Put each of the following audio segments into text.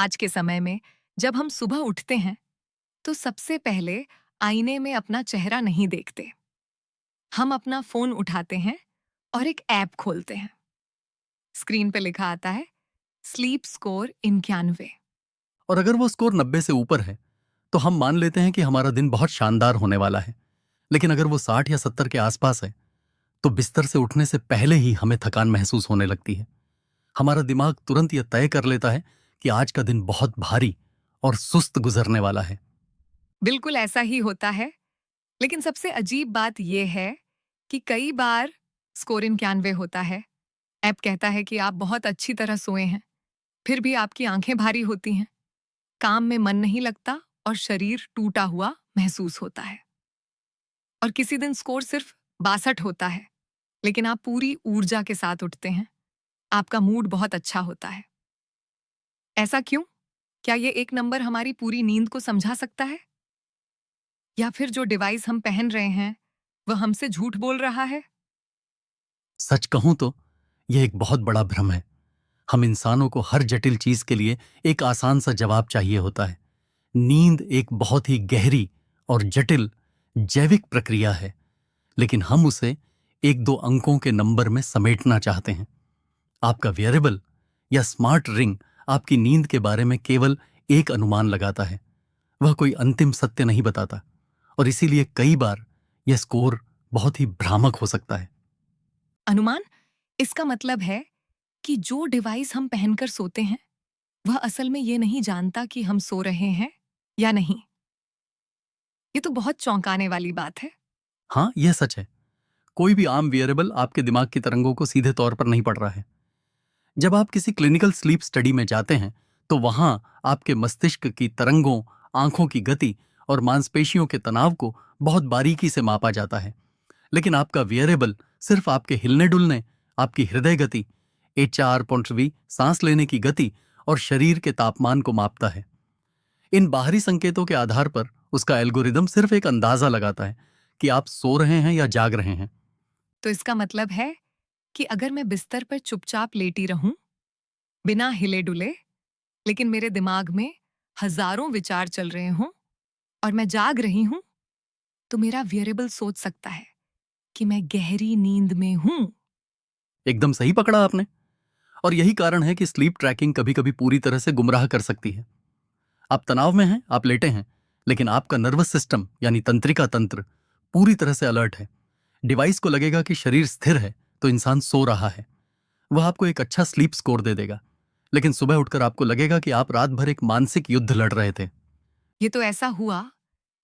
आज के समय में जब हम सुबह उठते हैं तो सबसे पहले आईने में अपना चेहरा नहीं देखते। हम अपना फोन उठाते हैं और एक ऐप खोलते हैं। स्क्रीन पे लिखा आता है स्लीप स्कोर 91। और अगर वो स्कोर 90 से ऊपर है तो हम मान लेते हैं कि हमारा दिन बहुत शानदार होने वाला है। लेकिन अगर वो 60 या 70 के आसपास है तो बिस्तर से उठने से पहले ही हमें थकान महसूस होने लगती है। हमारा दिमाग तुरंत यह तय कर लेता है कि आज का दिन बहुत भारी और सुस्त गुजरने वाला है। बिल्कुल ऐसा ही होता है। लेकिन सबसे अजीब बात यह है कि कई बार स्कोर 91 होता है। ऐप कहता है कि आप बहुत अच्छी तरह सोए हैं, फिर भी आपकी आंखें भारी होती हैं, काम में मन नहीं लगता और शरीर टूटा हुआ महसूस होता है। और किसी दिन स्कोर सिर्फ 62 होता है, लेकिन आप पूरी ऊर्जा के साथ उठते हैं। आपका मूड बहुत अच्छा होता है। ऐसा क्यों? क्या ये एक नंबर हमारी पूरी नींद को समझा सकता है? या फिर जो डिवाइस हम पहन रहे हैं वह हमसे झूठ बोल रहा है? सच कहूं तो यह एक बहुत बड़ा भ्रम है। हम इंसानों को हर जटिल चीज के लिए एक आसान सा जवाब चाहिए होता है। नींद एक बहुत ही गहरी और जटिल जैविक प्रक्रिया है, लेकिन हम उसे एक दो अंकों के नंबर में समेटना चाहते हैं। आपका वेयरेबल या स्मार्ट रिंग आपकी नींद के बारे में केवल एक अनुमान लगाता है। वह कोई अंतिम सत्य नहीं बताता, और इसीलिए कई बार यह स्कोर बहुत ही भ्रामक हो सकता है। अनुमान? इसका मतलब है कि जो डिवाइस हम पहनकर सोते हैं वह असल में ये नहीं जानता कि हम सो रहे हैं या नहीं। ये तो बहुत चौंकाने वाली बात है। हाँ, यह सच है। कोई भी आम वेयरेबल आपके दिमाग की तरंगों को सीधे तौर पर नहीं पढ़ रहा है। जब आप किसी क्लिनिकल स्लीप स्टडी में जाते हैं तो वहां आपके मस्तिष्क की तरंगों, आंखों की गति और मांसपेशियों के तनाव को बहुत बारीकी से मापा जाता है। लेकिन आपका वेयरेबल सिर्फ आपके हिलने डुलने, आपकी हृदय गति, HR.V, सांस लेने की गति और शरीर के तापमान को मापता है। इन बाहरी संकेतों के आधार पर उसका एल्गोरिदम सिर्फ एक अंदाजा लगाता है कि आप सो रहे हैं या जाग रहे हैं। तो इसका मतलब है कि अगर मैं बिस्तर पर चुपचाप लेटी रहूं, बिना हिले डुले, लेकिन मेरे दिमाग में हजारों विचार चल रहे हों और मैं जाग रही हूं, तो मेरा वेरिएबल सोच सकता है कि मैं गहरी नींद में हूं। एकदम सही पकड़ा आपने। और यही कारण है कि स्लीप ट्रैकिंग कभी कभी पूरी तरह से गुमराह कर सकती है। आप तनाव में हैं, आप लेटे हैं, लेकिन आपका नर्वस सिस्टम यानी तंत्रिका तंत्र पूरी तरह से अलर्ट है। डिवाइस को लगेगा कि शरीर स्थिर है तो इंसान सो रहा है। वह आपको एक अच्छा स्लीप स्कोर दे देगा, लेकिन सुबह उठकर आपको लगेगा कि आप रात भर एक मानसिक युद्ध लड़ रहे थे। ये तो ऐसा हुआ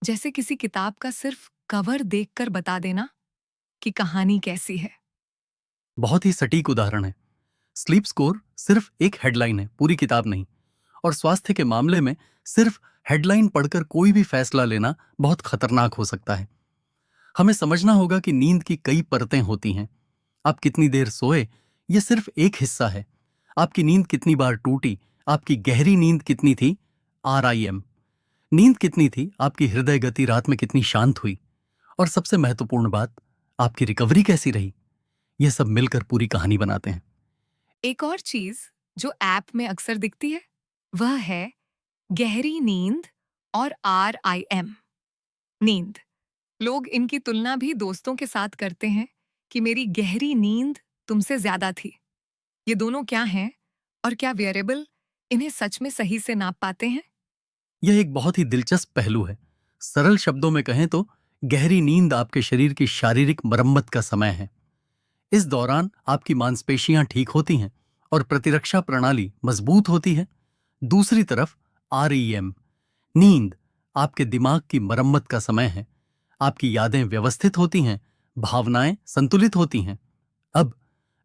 जैसे किसी किताब का सिर्फ कवर देखकर बता देना कि कहानी कैसी है। बहुत ही सटीक उदाहरण है। स्लीप स्कोर सिर्फ एक हेडलाइन है, पूरी किताब नहीं। और स्वास्थ्य के मामले में सिर्फ हेडलाइन पढ़कर कोई भी फैसला लेना बहुत खतरनाक हो सकता है। हमें समझना होगा कि नींद की कई परतें होती हैं। आप कितनी देर सोए यह सिर्फ एक हिस्सा है। आपकी नींद कितनी बार टूटी, आपकी गहरी नींद कितनी थी, REM नींद कितनी थी, आपकी हृदय गति रात में कितनी शांत हुई, और सबसे महत्वपूर्ण बात, आपकी रिकवरी कैसी रही, यह सब मिलकर पूरी कहानी बनाते हैं। एक और चीज जो ऐप में अक्सर दिखती है वह है गहरी नींद और REM नींद। लोग इनकी तुलना भी दोस्तों के साथ करते हैं कि मेरी गहरी नींद तुमसे ज्यादा थी। ये दोनों क्या हैं और क्या वेरिएबल इन्हें सच में सही से नाप पाते हैं? यह एक बहुत ही दिलचस्प पहलू है। सरल शब्दों में कहें तो गहरी नींद आपके शरीर की शारीरिक मरम्मत का समय है। इस दौरान आपकी मांसपेशियां ठीक होती हैं और प्रतिरक्षा प्रणाली मजबूत होती है। दूसरी तरफ REM नींद आपके दिमाग की मरम्मत का समय है। आपकी यादें व्यवस्थित होती हैं, भावनाएं संतुलित होती हैं। अब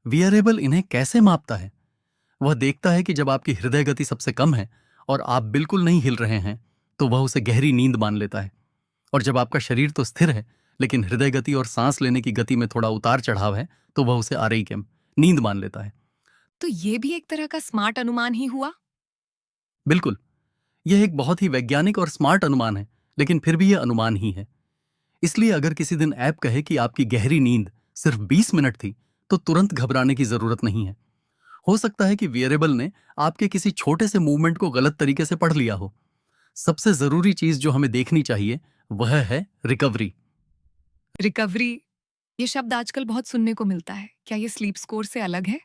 वियरेबल इन्हें कैसे मापता है? वह देखता है कि जब आपकी हृदय गति सबसे कम है और आप बिल्कुल नहीं हिल रहे हैं तो वह उसे गहरी नींद मान लेता है। और जब आपका शरीर तो स्थिर है लेकिन हृदय गति और सांस लेने की गति में थोड़ा उतार चढ़ाव है तो वह उसे REM नींद मान लेता है। तो ये भी एक तरह का स्मार्ट अनुमान ही हुआ। बिल्कुल, यह एक बहुत ही वैज्ञानिक और स्मार्ट अनुमान है, लेकिन फिर भी यह अनुमान ही है। इसलिए अगर किसी दिन ऐप कहे कि आपकी गहरी नींद सिर्फ 20 मिनट थी तो तुरंत घबराने की जरूरत नहीं है। हो सकता है कि वियरेबल ने आपके किसी छोटे से मूवमेंट को गलत तरीके से पढ़ लिया हो। सबसे जरूरी चीज जो हमें देखनी चाहिए वह है रिकवरी। रिकवरी, ये शब्द आजकल बहुत सुनने को मिलता है। क्या ये स्लीप स्कोर से अलग है?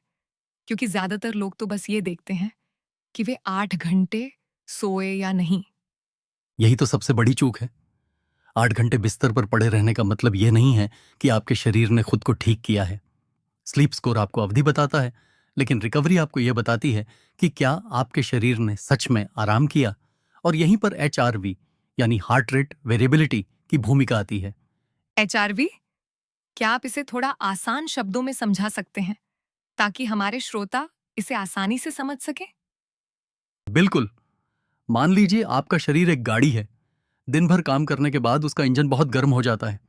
क्योंकि ज्यादातर लोग तो बस ये देखते हैं कि वे 8 घंटे सोए या नहीं। यही तो सबसे बड़ी चूक है। 8 घंटे बिस्तर पर पड़े रहने का मतलब यह नहीं है कि आपके शरीर ने खुद को ठीक किया है। स्लीप स्कोर आपको अवधि बताता है, लेकिन रिकवरी आपको यह बताती है कि क्या आपके शरीर ने सच में आराम किया। और यहीं पर HRV यानी हार्ट रेट वेरिएबिलिटी की भूमिका आती है। HRV, क्या आप इसे थोड़ा आसान शब्दों में समझा सकते हैं ताकि हमारे श्रोता इसे आसानी से समझ सके? बिल्कुल। मान लीजिए आपका शरीर एक गाड़ी है। दिन भर काम करने के बाद उसका इंजन बहुत गर्म हो जाता है।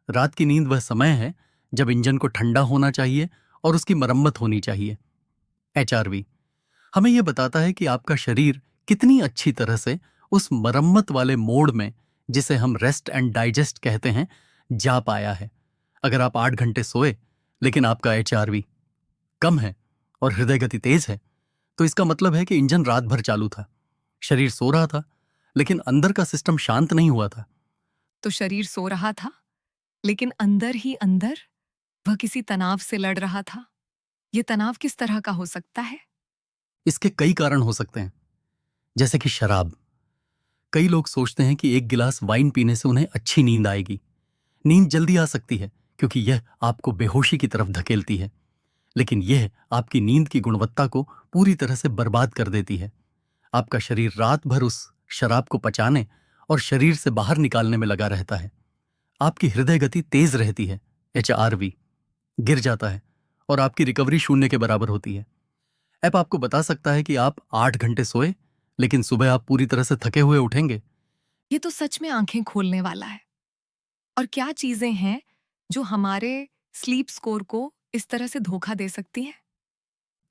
रात की नींद वह समय है जब इंजन को ठंडा होना चाहिए और उसकी मरम्मत होनी चाहिए। HRV हमें यह बताता है कि आपका शरीर कितनी अच्छी तरह से उस मरम्मत वाले मोड में, जिसे हम रेस्ट एंड डाइजेस्ट कहते हैं, जा पाया है। अगर आप 8 घंटे सोए लेकिन आपका HRV कम है और हृदय गति तेज है, तो इसका मतलब है कि इंजन रात भर चालू था, शरीर सो रहा था, लेकिन अंदर का सिस्टम शांत नहीं हुआ था। तो शरीर सो रहा था, लेकिन अंदर ही अंदर वह किसी तनाव से लड़ रहा था। ये तनाव किस तरह का हो सकता है? इसके कई कारण हो सकते हैं, जैसे कि शराब। कई लोग सोचते हैं कि एक गिलास वाइन पीने से उन्हें अच्छी नींद आएगी। नींद जल्दी आ सकती है क्योंकि यह आपको बेहोशी की तरफ धकेलती है, लेकिन यह आपकी नींद की गुणवत्ता को पूरी तरह से बर्बाद कर देती है। आपका शरीर रात भर उस शराब को पचाने और शरीर से बाहर निकालने में लगा रहता है। आपकी हृदय गति तेज रहती है, HRV गिर जाता है और आपकी रिकवरी शून्य के बराबर होती है। ऐप आपको बता सकता है कि आप 8 घंटे सोए, लेकिन सुबह आप पूरी तरह से थके हुए उठेंगे। ये तो सच में आंखें खोलने वाला है। और क्या चीजें हैं जो हमारे स्लीप स्कोर को इस तरह से धोखा दे सकती हैं?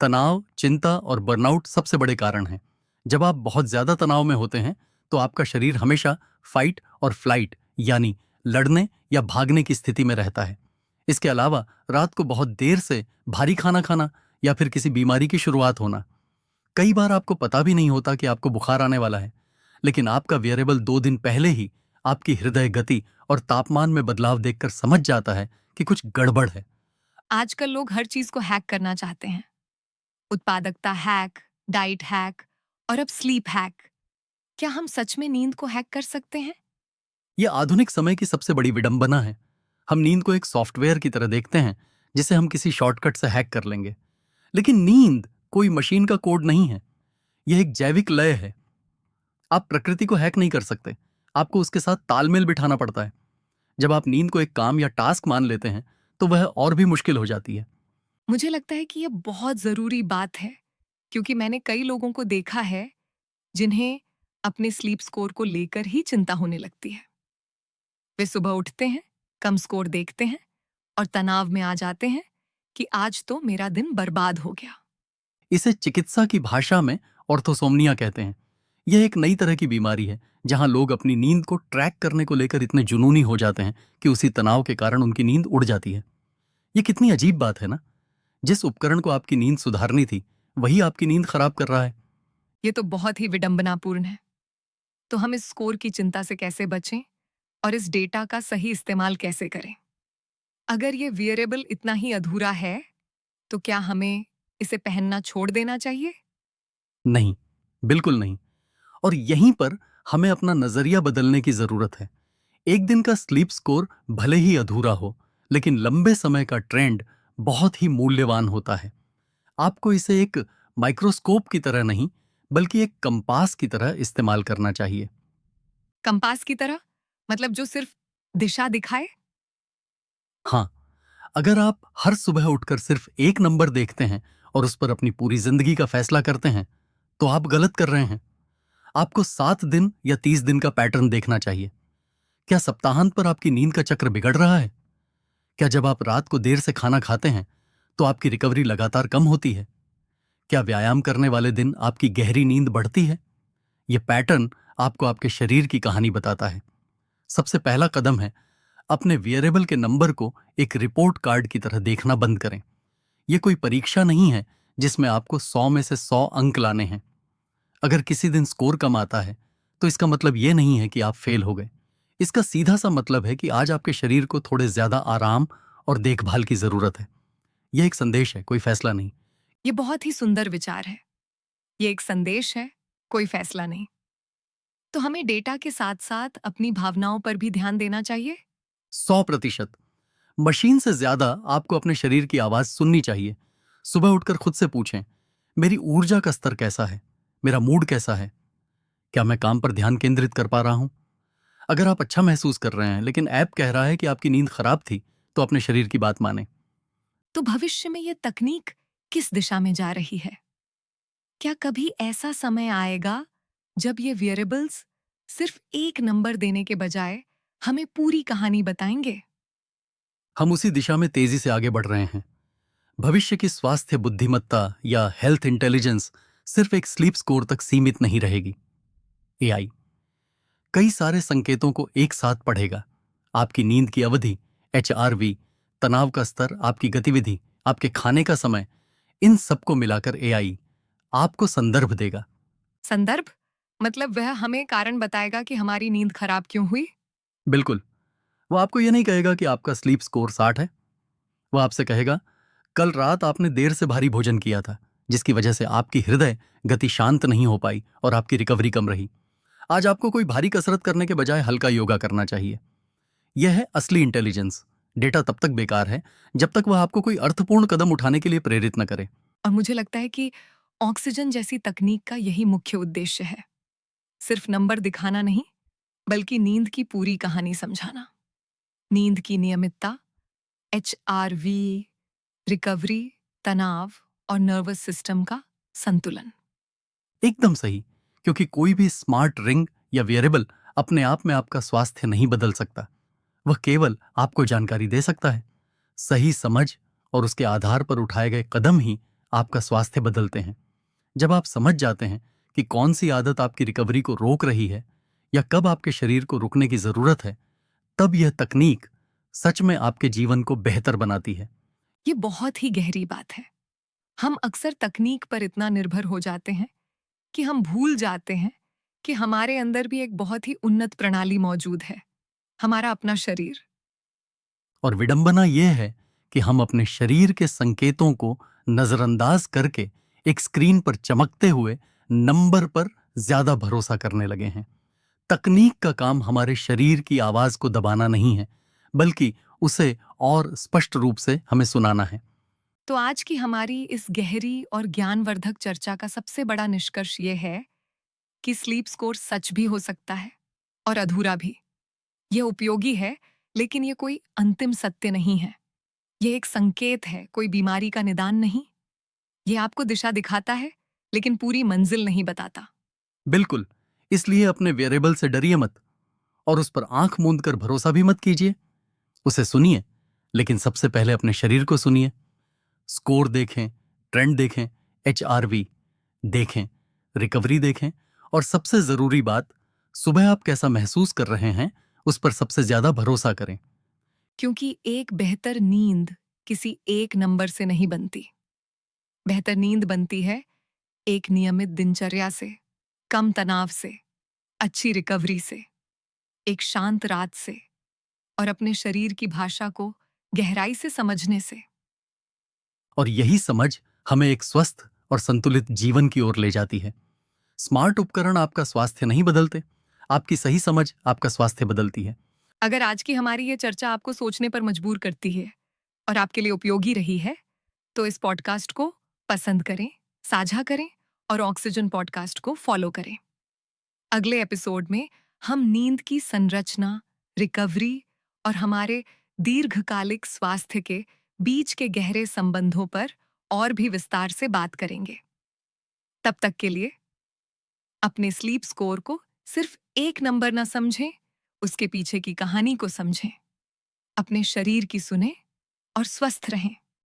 तनाव, चिंता और बर्नआउट सबसे बड़े कारण हैं। जब आप बहुत ज्यादा तनाव में होते हैं तो आपका शरीर हमेशा फाइट और फ्लाइट यानी लड़ने या भागने की स्थिति में रहता है। इसके अलावा रात को बहुत देर से भारी खाना खाना या फिर किसी बीमारी की शुरुआत होना। कई बार आपको पता भी नहीं होता कि आपको बुखार आने वाला है, लेकिन आपका वेरिएबल 2 दिन पहले ही आपकी हृदय गति और तापमान में बदलाव देखकर समझ जाता है कि कुछ गड़बड़ है। आजकल लोग हर चीज को हैक करना चाहते हैं। उत्पादकता हैक, डाइट हैक और अब स्लीप हैक। क्या हम सच में नींद को हैक कर सकते हैं? यह आधुनिक समय की सबसे बड़ी विडंबना है। हम नींद को एक सॉफ्टवेयर की तरह देखते हैं जिसे हम किसी शॉर्टकट से हैक कर लेंगे, लेकिन नींद कोई मशीन का कोड नहीं है। यह एक जैविक लय है। आप प्रकृति को हैक नहीं कर सकते, आपको उसके साथ तालमेल बिठाना पड़ता है। जब आप नींद को एक काम या टास्क मान लेते हैं तो वह और भी मुश्किल हो जाती है। मुझे लगता है कि यह बहुत जरूरी बात है, क्योंकि मैंने कई लोगों को देखा है जिन्हें अपने स्लीप स्कोर को लेकर ही चिंता होने लगती है। वे सुबह उठते हैं, कम स्कोर देखते हैं और तनाव में आ जाते हैं कि आज तो मेरा दिन बर्बाद हो गया। इसे चिकित्सा की भाषा में ऑर्थोसोमनिया कहते हैं। यह एक नई तरह की बीमारी है जहां लोग अपनी नींद को ट्रैक करने को लेकर इतने जुनूनी हो जाते हैं कि उसी तनाव के कारण उनकी नींद उड़ जाती है। यह कितनी अजीब बात है ना। जिस उपकरण को आपकी नींद सुधारनी थी, वही आपकी नींद खराब कर रहा है। ये तो बहुत ही विडंबनापूर्ण है। तो हम इस स्कोर की चिंता से कैसे बचें और इस डेटा का सही इस्तेमाल कैसे करें? अगर ये वियरेबल इतना ही अधूरा है, तो क्या हमें इसे पहनना छोड़ देना चाहिए? नहीं, बिल्कुल नहीं। और यहीं पर हमें अपना नजरिया बदलने की जरूरत है। एक दिन का स्लीप स्कोर भले ही अधूरा हो, लेकिन लंबे समय का ट्रेंड बहुत ही मूल्यवान होता है। आपको इसे एक माइक्रोस्कोप की तरह नहीं, बल्कि एक कंपास की तरह इस्तेमाल करना चाहिए। कंपास की तरह? मतलब जो सिर्फ दिशा दिखाए? हाँ, अगर आप हर सुबह उठकर सिर्फ एक नंबर देखते हैं और उस पर अपनी पूरी जिंदगी का फैसला करते हैं, तो आप गलत कर रहे हैं। आपको 7 दिन या 30 दिन का पैटर्न देखना चाहिए। क्या सप्ताहांत पर आपकी नींद का चक्र बिगड़ रहा है? क्या जब आप रात को देर से खाना खाते हैं तो आपकी रिकवरी लगातार कम होती है? क्या व्यायाम करने वाले दिन आपकी गहरी नींद बढ़ती है? यह पैटर्न आपको आपके शरीर की कहानी बताता है। सबसे पहला कदम है अपने वियरेबल के नंबर को एक रिपोर्ट कार्ड की तरह देखना बंद करें। यह कोई परीक्षा नहीं है जिसमें आपको 100 में से 100 अंक लाने हैं। अगर किसी दिन स्कोर कम आता है तो इसका मतलब ये नहीं है कि आप फेल हो गए। इसका सीधा सा मतलब है कि आज आपके शरीर को थोड़े ज्यादा आराम और देखभाल की जरूरत है। यह एक संदेश है, कोई फैसला नहीं। ये बहुत ही सुंदर विचार है। ये एक संदेश है, कोई फैसला नहीं। तो हमें डेटा के साथ साथ अपनी भावनाओं पर भी ध्यान देना चाहिए। 100%। मशीन से ज्यादा आपको अपने शरीर की आवाज सुननी चाहिए। सुबह उठकर खुद से पूछें, मेरी ऊर्जा का स्तर कैसा है, मेरा मूड कैसा है, क्या मैं काम पर ध्यान केंद्रित कर पा रहा हूं। अगर आप अच्छा महसूस कर रहे हैं लेकिन ऐप कह रहा है कि आपकी नींद खराब थी, तो अपने शरीर की बात माने। तो भविष्य में ये तकनीक किस दिशा में जा रही है? क्या कभी ऐसा समय आएगा जब ये वेयरेबल्स सिर्फ एक नंबर देने के बजाय हमें पूरी कहानी बताएंगे? हम उसी दिशा में तेजी से आगे बढ़ रहे हैं। भविष्य की स्वास्थ्य बुद्धिमत्ता या हेल्थ इंटेलिजेंस सिर्फ एक स्लीप स्कोर तक सीमित नहीं रहेगी। एआई कई सारे संकेतों को एक साथ पढ़ेगा। आपकी नींद की अवधि, एचआरवी, तनाव का स्तर, आपकी गतिविधि, आपके खाने का समय, इन सबको मिलाकर एआई आपको संदर्भ देगा। संदर्भ मतलब वह हमें कारण बताएगा कि हमारी नींद खराब क्यों हुई। बिल्कुल। वो आपको ये नहीं कहेगा कि आपका स्लीप स्कोर 60 है। वो आपसे कहेगा, कल रात आपने देर से भारी भोजन किया था, जिसकी वजह से आपकी हृदय गति शांत नहीं हो पाई और आपकी रिकवरी कम रही। आज आपको कोई भारी कसरत करने के बजाय हल्का योगा करना चाहिए। यह है असली इंटेलिजेंस। डेटा तब तक बेकार है जब तक वह आपको कोई अर्थपूर्ण कदम उठाने के लिए प्रेरित न करे। और मुझे लगता है कि ऑक्सीजन जैसी तकनीक का यही मुख्य उद्देश्य है। सिर्फ नंबर दिखाना नहीं, बल्कि नींद की पूरी कहानी समझाना। नींद की नियमितता, एचआरवी, रिकवरी, तनाव और नर्वस सिस्टम का संतुलन। एकदम सही, क्योंकि कोई भी स्मार्ट रिंग या वेयरेबल अपने आप में आपका स्वास्थ्य नहीं बदल सकता। वह केवल आपको जानकारी दे सकता है। सही समझ और उसके आधार पर उठाए गए कदम ही आपका स्वास्थ्य बदलते हैं। जब आप समझ जाते हैं कि कौन सी आदत आपकी रिकवरी को रोक रही है या कब आपके शरीर को रुकने की जरूरत है, तब यह तकनीक सच में आपके जीवन को बेहतर बनाती है। ये बहुत ही गहरी बात है। हम अक्सर तकनीक पर इतना निर्भर हो जाते हैं कि हम भूल जाते हैं कि हमारे अंदर भी एक बहुत ही उन्नत प्रणाली मौजूद है, हमारा अपना शरीर। और विडंबना यह है कि हम अपने शरीर के संकेतों को नजरअंदाज करके एक स्क्रीन पर चमकते हुए नंबर पर ज्यादा भरोसा करने लगे हैं। तकनीक का काम हमारे शरीर की आवाज को दबाना नहीं है, बल्कि उसे और स्पष्ट रूप से हमें सुनाना है। तो आज की हमारी इस गहरी और ज्ञानवर्धक चर्चा का सबसे बड़ा निष्कर्ष ये है कि स्लीप स्कोर सच भी हो सकता है और अधूरा भी। यह उपयोगी है, लेकिन यह कोई अंतिम सत्य नहीं है। यह एक संकेत है, कोई बीमारी का निदान नहीं। यह आपको दिशा दिखाता है, लेकिन पूरी मंजिल नहीं बताता। बिल्कुल। इसलिए अपने वेरिएबल से डरिए मत और उस पर आंख मूंद कर भरोसा भी मत कीजिए। उसे सुनिए, लेकिन सबसे पहले अपने शरीर को सुनिए। स्कोर देखें, ट्रेंड देखें, एचआरवी देखें, रिकवरी देखें, और सबसे जरूरी बात, सुबह आप कैसा महसूस कर रहे हैं उस पर सबसे ज्यादा भरोसा करें। क्योंकि एक बेहतर नींद किसी एक नंबर से नहीं बनती। बेहतर नींद बनती है एक नियमित दिनचर्या से, कम तनाव से, अच्छी रिकवरी से, एक शांत रात से और अपने शरीर की भाषा को गहराई से समझने से। और यही समझ हमें एक स्वस्थ और संतुलित जीवन की ओर ले जाती है। स्मार्ट उपकरण आपका स्वास्थ्य नहीं बदलते, आपकी सही समझ आपका स्वास्थ्य बदलती है। अगर आज की हमारी ये चर्चा आपको सोचने पर मजबूर करती है और आपके लिए उपयोगी रही है, तो इस पॉडकास्ट को पसंद करें, साझा करें और ऑक्सीजन पॉडकास्ट को फॉलो करें। अगले एपिसोड में हम नींद की संरचना, रिकवरी और हमारे दीर्घकालिक स्वास्थ्य के बीच के गहरे संबंधों पर और भी विस्तार से बात करेंगे। तब तक के लिए अपने स्लीप स्कोर को सिर्फ एक नंबर न समझें, उसके पीछे की कहानी को समझें। अपने शरीर की सुने और स्वस्थ रहें।